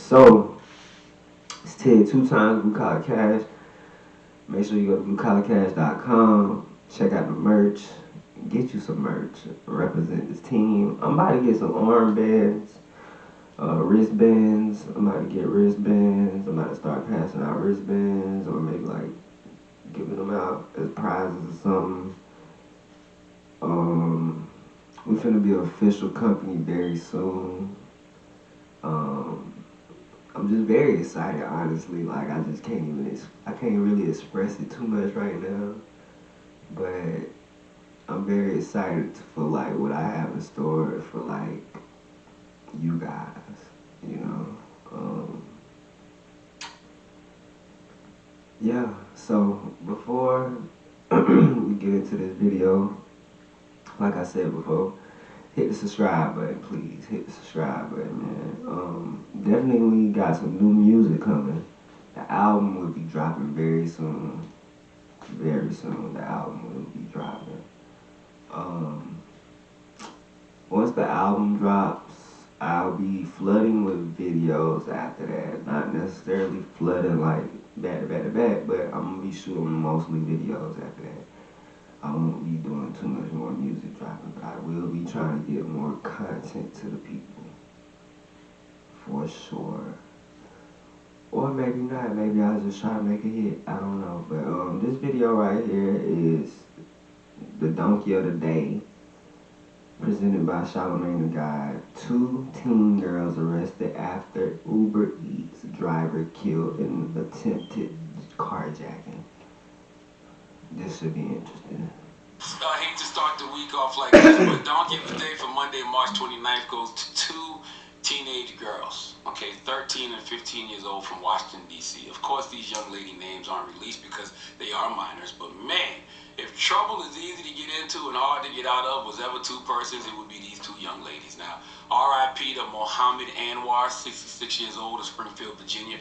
So, it's Ted 2 times Blue Collar Cash. Make sure you go to bluecollarcash.com. Check out the merch. Get you some merch. Represent this team. I'm about to get some armbands, wristbands. I'm about to get wristbands. I'm about to start passing out wristbands, or maybe like giving them out as prizes or something. We finna be an official company very soon. I'm just very excited, honestly. Like I just can't even, I can't really express it too much right now. But I'm very excited for like what I have in store for like you guys, you know. Yeah. So before we get into this video, like I said before, hit the subscribe button, please. Hit the subscribe button, man. Definitely got some new music coming. The album will be dropping very soon. Very soon, the album will be dropping. Once the album drops, I'll be flooding with videos after that. Not necessarily flooding like back to back to back, but I'm gonna be shooting mostly videos after that. I won't be doing too much more music dropping, but I will be trying to get more content to the people. For sure. Or maybe not. Maybe I'll just try to make a hit. I don't know. But this video right here is the Donkey of the Day, presented by Charlamagne the God. 2 teen girls arrested after Uber Eats driver killed in attempted carjacking. This should be interesting. I hate to start the week off like this, but Donkey of the Day for Monday, March 29th goes to 2 teenage girls, okay, 13 and 15 years old from Washington, D.C. Of course, these young lady names aren't released because they are minors, but man, if trouble is easy to get into and hard to get out of was ever 2 persons, it would be these 2 young ladies. Now, R.I.P. to Mohammed Anwar, 66 years old of Springfield, Virginia.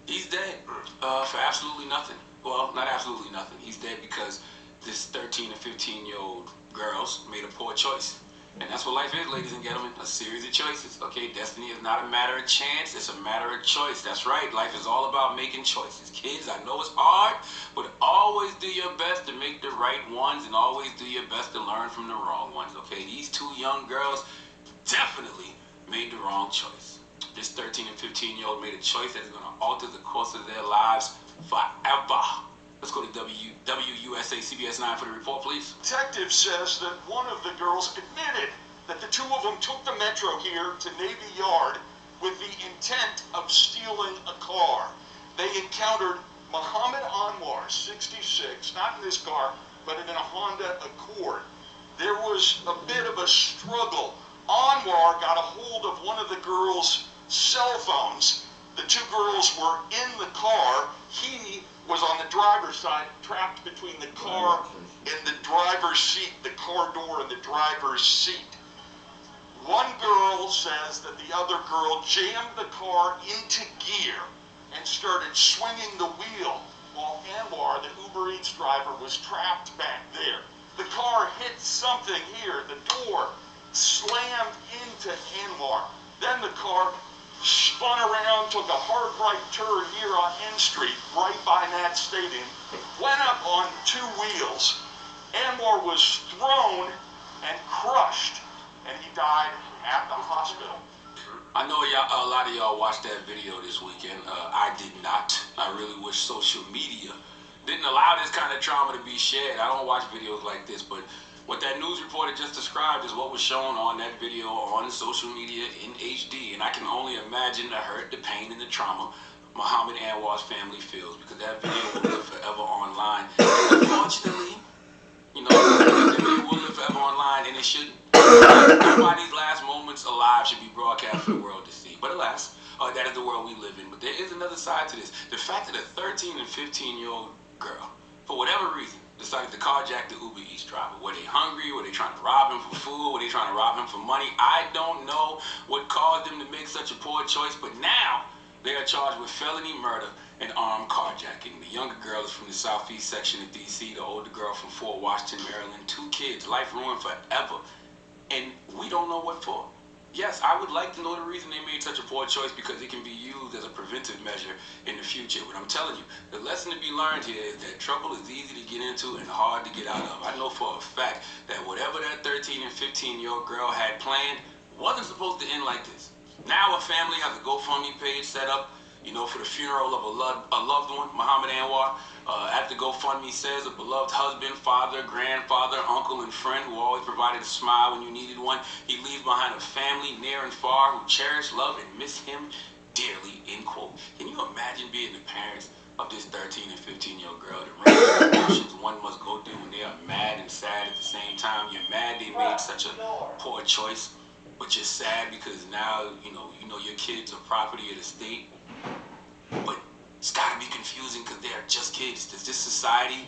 He's dead for absolutely nothing. Well, not absolutely nothing. He's dead because this 13 and 15-year-old girls made a poor choice. And that's what life is, ladies and gentlemen, a series of choices, okay? Destiny is not a matter of chance, it's a matter of choice. That's right, life is all about making choices. Kids, I know it's hard, but always do your best to make the right ones and always do your best to learn from the wrong ones, okay? These 2 young girls definitely made the wrong choice. This 13 and 15-year-old made a choice that is going to alter the course of their lives forever. Let's go to WUSA CBS 9 for the report, please. Detective says that one of the girls admitted that the 2 of them took the metro here to Navy Yard with the intent of stealing a car. They encountered Mohammed Anwar, 66, not in this car, but in a Honda Accord. There was a bit of a struggle. Anwar got a hold of one of the girls' cell phones. The 2 girls were in the car. He was on the driver's side, trapped between the car and the driver's seat, the car door and the driver's seat. One girl says that the other girl jammed the car into gear and started swinging the wheel while Anwar, the Uber Eats driver, was trapped back there. The car hit something here. The door slammed into Anwar. Then the car spun around, took a hard right turn here on N Street, right by Nat Stadium, went up on 2 wheels. Anwar was thrown and crushed, and he died at the hospital. I know a lot of y'all watched that video this weekend. I did not. I really wish social media didn't allow this kind of trauma to be shared. I don't watch videos like this, but what that news reporter just described is what was shown on that video on social media in HD, and I can only imagine the hurt, the pain, and the trauma Mohammed Anwar's family feels, because that video will live forever online. Unfortunately, that video will live forever online, and it shouldn't. Everybody's last moments alive should be broadcast for the world to see. But alas, that is the world we live in. But there is another side to this. The fact that a 13 and 15-year-old girl, for whatever reason, decided to carjack the Uber Eats driver. Were they hungry? Were they trying to rob him for food? Were they trying to rob him for money? I don't know what caused them to make such a poor choice, but now they are charged with felony murder and armed carjacking. The younger girl is from the southeast section of D.C., the older girl from Fort Washington, Maryland. 2 kids, life ruined forever. And we don't know what for. Yes, I would like to know the reason they made such a poor choice because it can be used as a preventive measure in the future. But I'm telling you, the lesson to be learned here is that trouble is easy to get into and hard to get out of. I know for a fact that whatever that 13 and 15-year-old girl had planned wasn't supposed to end like this. Now a family has a GoFundMe page set up, for the funeral of a loved one, Muhammad Anwar. As the GoFundMe says, a beloved husband, father, grandfather, uncle, and friend who always provided a smile when you needed one. He leaves behind a family near and far who cherish, love, and miss him dearly, end quote. Can you imagine being the parents of this 13 and 15-year-old girl? The range of emotions one must go through when they are mad and sad at the same time. You're mad they made such a poor choice, but you're sad because now, your kids are property of the state. But it's got to be confusing because they are just kids. Does this society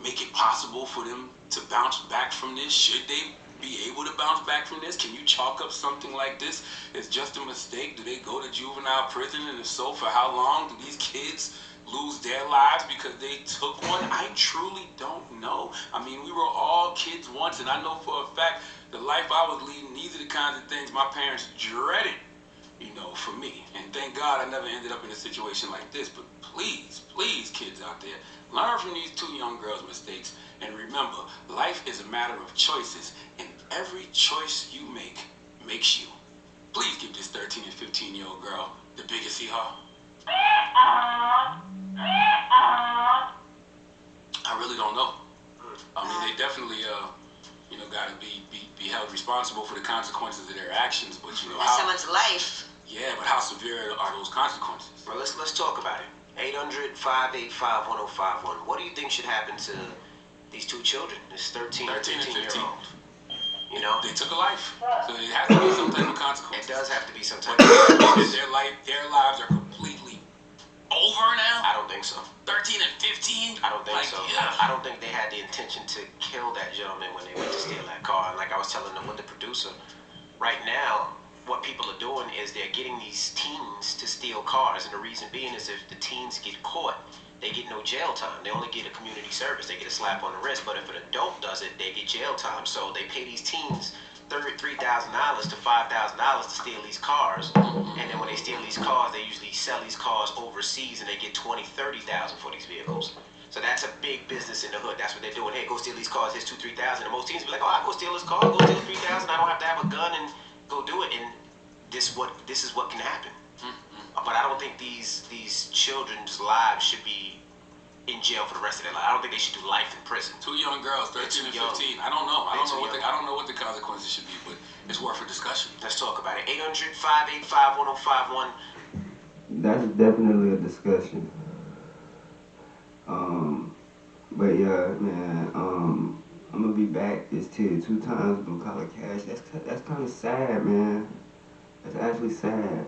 make it possible for them to bounce back from this? Should they be able to bounce back from this? Can you chalk up something like this as just a mistake? Do they go to juvenile prison? And if so, for how long? Do these kids lose their lives because they took one? I truly don't know. I mean, we were all kids once, and I know for a fact the life I was leading, these are the kinds of things my parents dreaded, for me. And thank God I never ended up in a situation like this. But please, please, kids out there, learn from these two young girls' mistakes. And remember, life is a matter of choices. And every choice you make makes you. Please give this 13 and 15-year-old girl the biggest hee-haw. I really don't know. I mean, they definitely, got to be held responsible for the consequences of their actions. But That's someone's life. Yeah, but how severe are those consequences? Well, let's talk about it. 800-585-1051. What do you think should happen to these two children? This 13 and 15-year-old. They took a life, so it has to be some type of consequence. It does have to be some type But of consequence. their lives are completely over now. I don't think so. 13 and 15. I don't think so. Yeah. I don't think they had the intention to kill that gentleman when they went to steal that car. And like I was telling them with the producer, right now, what people are doing is they're getting these teens to steal cars. And the reason being is if the teens get caught, they get no jail time. They only get a community service. They get a slap on the wrist. But if an adult does it, they get jail time. So they pay these teens $3,000 to $5,000 to steal these cars. And then when they steal these cars, they usually sell these cars overseas and they get $20,000, $30,000 for these vehicles. So that's a big business in the hood. That's what they're doing. Hey, go steal these cars. Here's $2,000, $3,000. And most teens be like, oh, I go steal this car. Go steal $3,000. I don't have to have a gun and go do it. And this is what can happen. But I don't think these children's lives should be in jail for the rest of their life. I don't think they should do life in prison. Two young girls, 13 and 15. I don't know. I don't know what the consequences should be, but it's worth a discussion. Let's talk about it. 800-585-1051. That's definitely a discussion. But yeah, man, I'm gonna be back this tier 2 times blue collar cash. That's kind of sad, man. That's actually sad.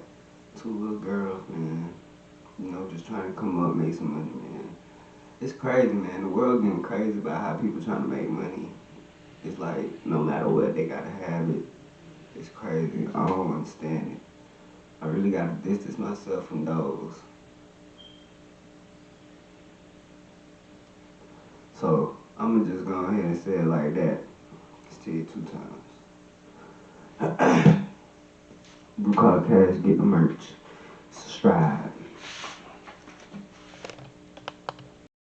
Two little girls, man. Just trying to come up, make some money, man. It's crazy, man. The world getting crazy about how people trying to make money. It's like, no matter what, they gotta have it. It's crazy. I don't understand it. I really gotta distance myself from those. So, I'm gonna just go ahead and say it like that. It's tier 2 times. Blue Collar Cash, get the merch. Subscribe.